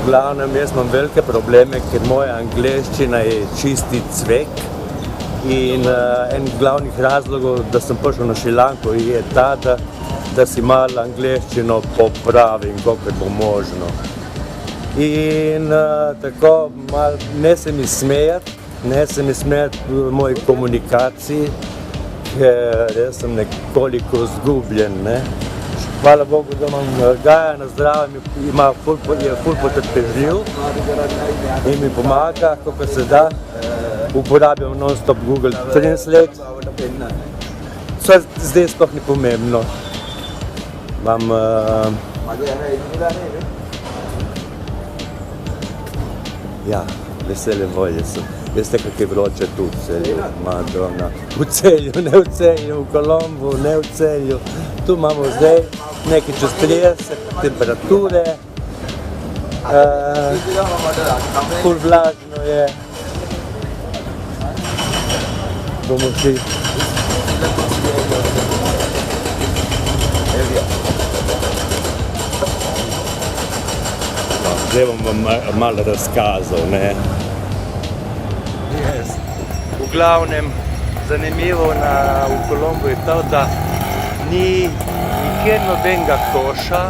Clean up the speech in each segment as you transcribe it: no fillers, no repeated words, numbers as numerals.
V glavnem, jaz imam velike probleme, ker moja angleščina je čisti cvek. In en glavnih razlogov, da sem prišel na Šrilanko, je ta, da si malo angleščino popravim, kolikor bo možno. In tako, ne se mi smejat v moji komunikaciji, ker jaz sem nekoliko zgubljen, ne. Hvala Bogu, da imam Gaja na zdravem, je ful potrpežljiv in mi pomaga, koliko se da. Uporabljam non-stop Google Translate. Zdaj sploh ni pomembno. Imam ja, vesele volje sem. Veste, kak je vroče tu v Celju, Madonna. V Celju, ne v Celju, v Kolombu, ne v Celju. Tu imamo zdaj nekaj čez 30 temperature. Ful vlažno je. Bomo šli. Zdaj bom vam malo razkazal, ne. V glavnem, zanimivo v Kolombu je to, da ni nikjer nobenega koša,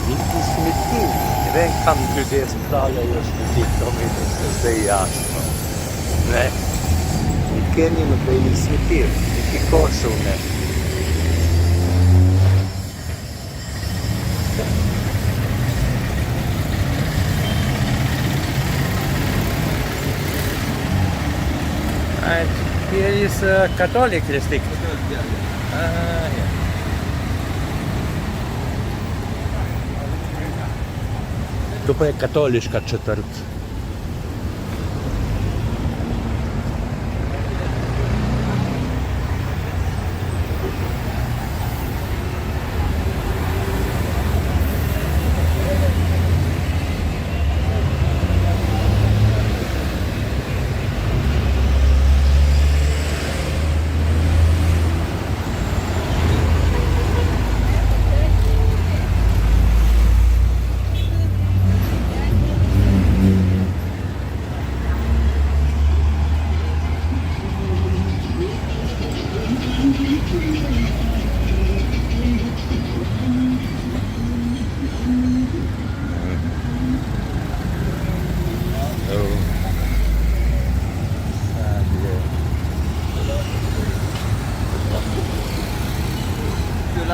niti smeti. Ne vem, kam ljudje spravljajo smeti, to mi je zdaj jasno. Ne, nikjer ni nobenih smeti, niti košev ne. Here is a Catholic district. Yeah. To pa je katoliška četrt.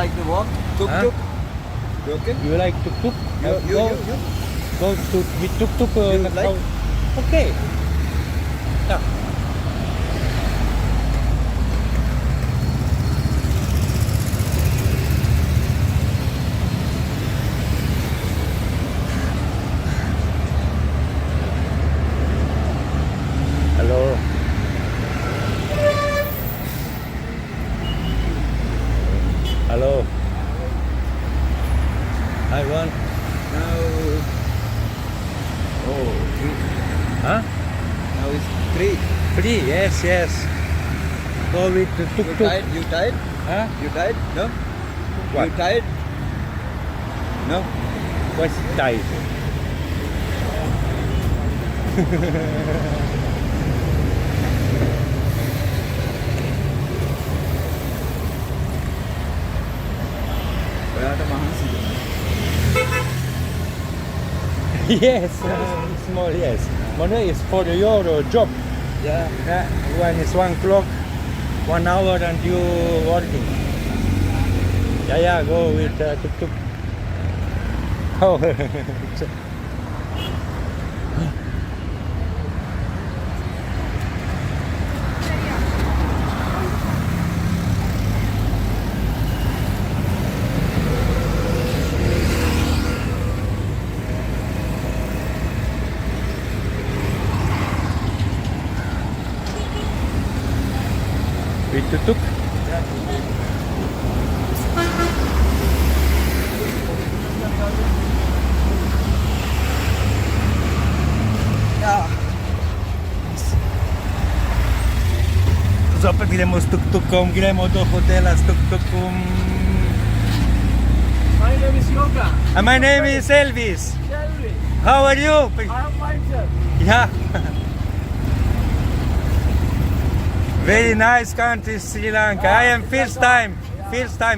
Like to walk? Tuk-tuk? You okay? You like tuk-tuk? You. Go with tuk-tuk. Like? Okay. Yeah. Hello. Hello. Hi, one. Now... Oh, 3. Huh? Now it's 3. Free, yes. Go with the You tuk-tuk. tired? You tired? Huh? You tired? No? What? You tired? No? What's tight? Wala na mahal sila. Yes, small, yes. Money is for your job. Yeah. When it's 1 o'clock, 1 hour and you working. Yeah, go with tuk-tuk. Oh. With tuk-tuk? Yeah. Zopet gremo s tuk-tukom, gremo do hotela s tuk-tukom. Meine name is Yoga. My name is Elvis. Elvis. How are you? I am fine, sir. Yeah. Very nice country, Sri Lanka. I am first time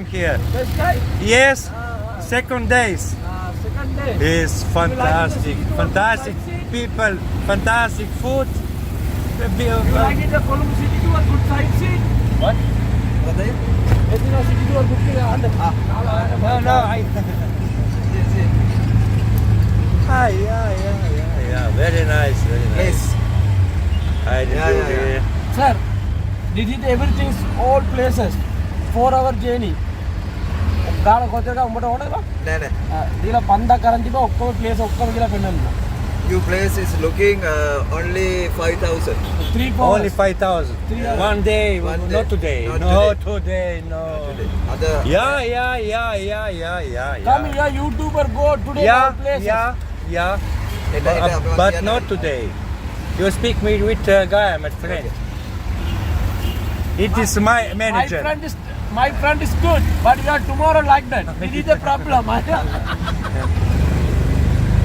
here. First time? Yes, second days. Second day. It's fantastic, fantastic people, fantastic food. You like it, the Colombo city tour, good sightseeing? What? What are you? City tour, good thing. No, yeah. Very nice, very nice. Yes. I did Sir, did it everything, all places, 4-hour journey. ගාන කොච්චරද උඹට ඕනද? නෑ නෑ. දීලා 5000 කරන් තිබ්බා ඔක්කොම ප්ලේස් ඔක්කොම කියලා පෙන්නන්න. Your place is looking only 5,000. 3 Only 5,000. One day, not today. Not today, no. Other. Yeah. Come here, YouTuber, go today all places. Yeah. But not today. You speak me with guy, my friend. It is my manager. My friend is good, but you are tomorrow like that. It is a problem.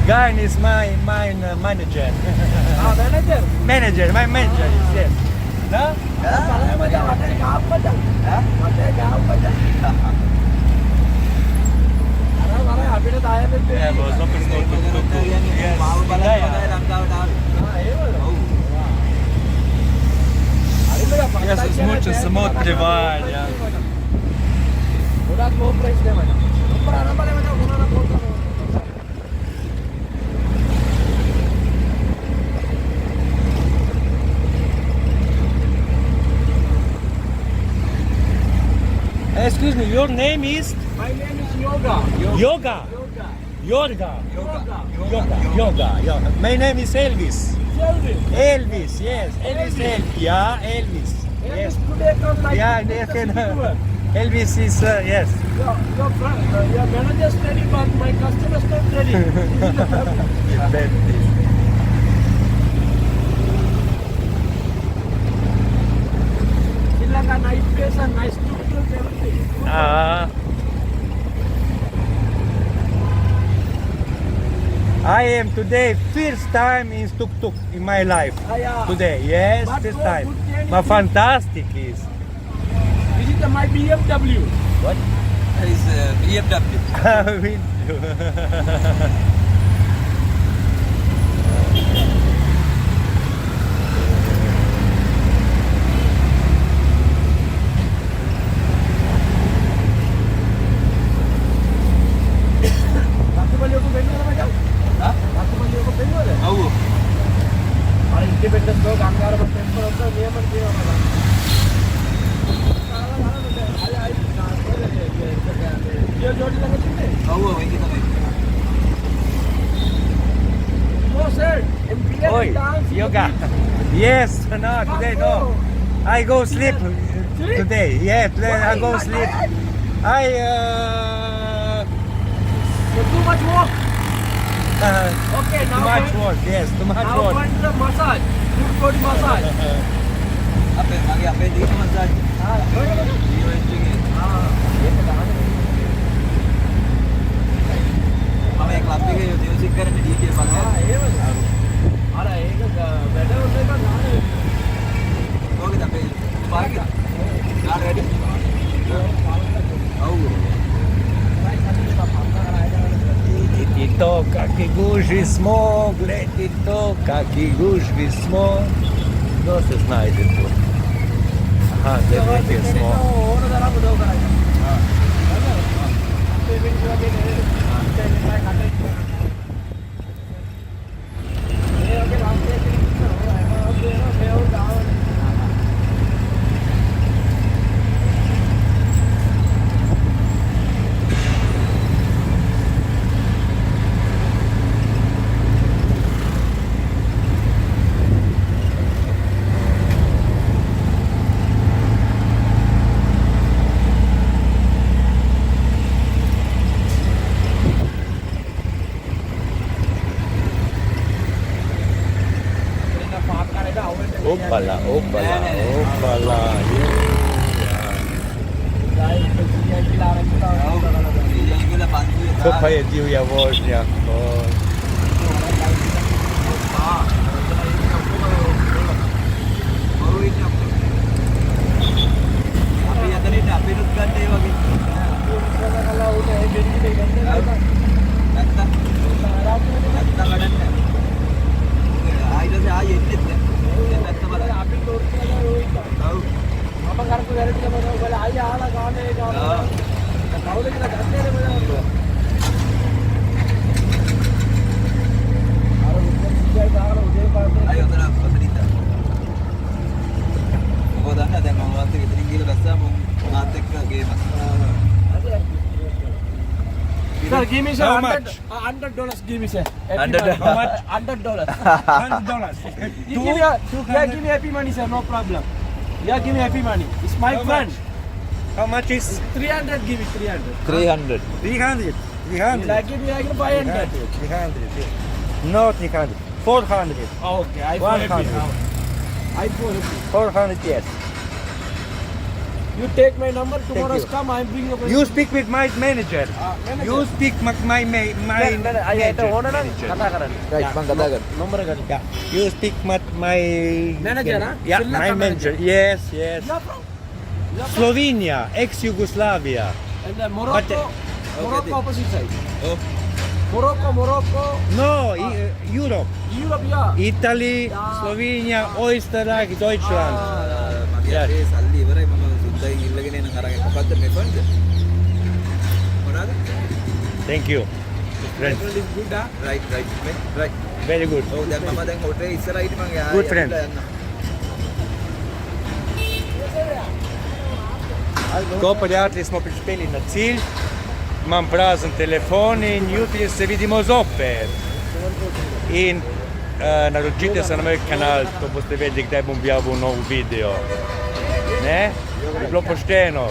Guy is my manager. Manager? Manager, my manager is yes. No? Yeah, boss, open go. Yes, it's mucho смотри, Ваня. ගොඩක් low price නේ මචං. Number මචං මොනවා පොත් Excuse me, your name is? My name is Yoga. Yoga. My name is Elvis. Elvis, yes. Elvis. Yeah, Elvis. Yes. Today come like Yeah, Elvis is, yes. Your manager is ready, but my customer is not ready. It's like a nice place and nice tuk-tuk, everything. I am today first time in tuk-tuk in my life. Yeah. Today, yes, But first go time. good journey. But fantastic is. This is my BMW. What? Is BMW. Independence dog, Angara temple of the Yemen. No, sir. Oi, yoga. Yes, no, today no. I go sleep today. Yeah, today I go sleep. Too much work. Okay, now Too much work, yes, too much now work. going to the massage. Good body massage. අපේ දීන massage. මම ඒ club එකේ music කරන්නේ DJ බලන්න. අර ඒක වැඩ උන්න එක ගානේ. කොහොමද අපේ පාර්කින්? ගාන රෙඩි. ඔව්. Letito kaki guži smog, letito kaki guži smog. Kdo se znajde tu? Aha, letiti smog. ඕන තරම් උදව් කරයි. Opala. DJ කියලා 500 To pa je divja vožnja. Sir, give me How $100. much? $100. Give me sir. $100. How much? $100. $100. You give me, yeah, give me happy money, sir. No problem. Yeah, give me happy money. It's my How friend. much? How much is 300. Give me 300. 300. 300? 300? Like give me like 500. 300. No 300. 400. Oh, okay, I feel 100. happy now. I feel happy. 400, yes. You take my number. Tomorrow's you. come. I'm bringing up. You speak with my manager. Manager. You speak my I manager. owner na. Manager. Kata karan. Right, Yeah. bang katakan. Number kani. Yeah. You speak my Manager, huh? Yeah, Sri my Lanka manager. Yes, yes. Yeah, bro. Yeah, bro. Slovenia, ex-Yugoslavia. And then Morocco. Morocco Okay. opposite side. Oh, Morocco. No, Europe. Europe, yeah. Italy, Yeah. Slovenia, Österreich, Deutschland. magi Yeah. aphe salli iwarai mama suddai illagene nan aragen මොකද්ද මේ fund මොනවාද Thank you. Friends. is good right Very good. ඔව් දැන් මම දැන් හොටේ ඉස්සරහ හිටි මං Good friend. Dopo smo prispeli na cilj. Imam prazen telefon in jutri se vidimo zopet. In naročite se na moj kanal, ko boste vedeli, kdaj bom objavil nov video. Ne? Bi bilo pošteno.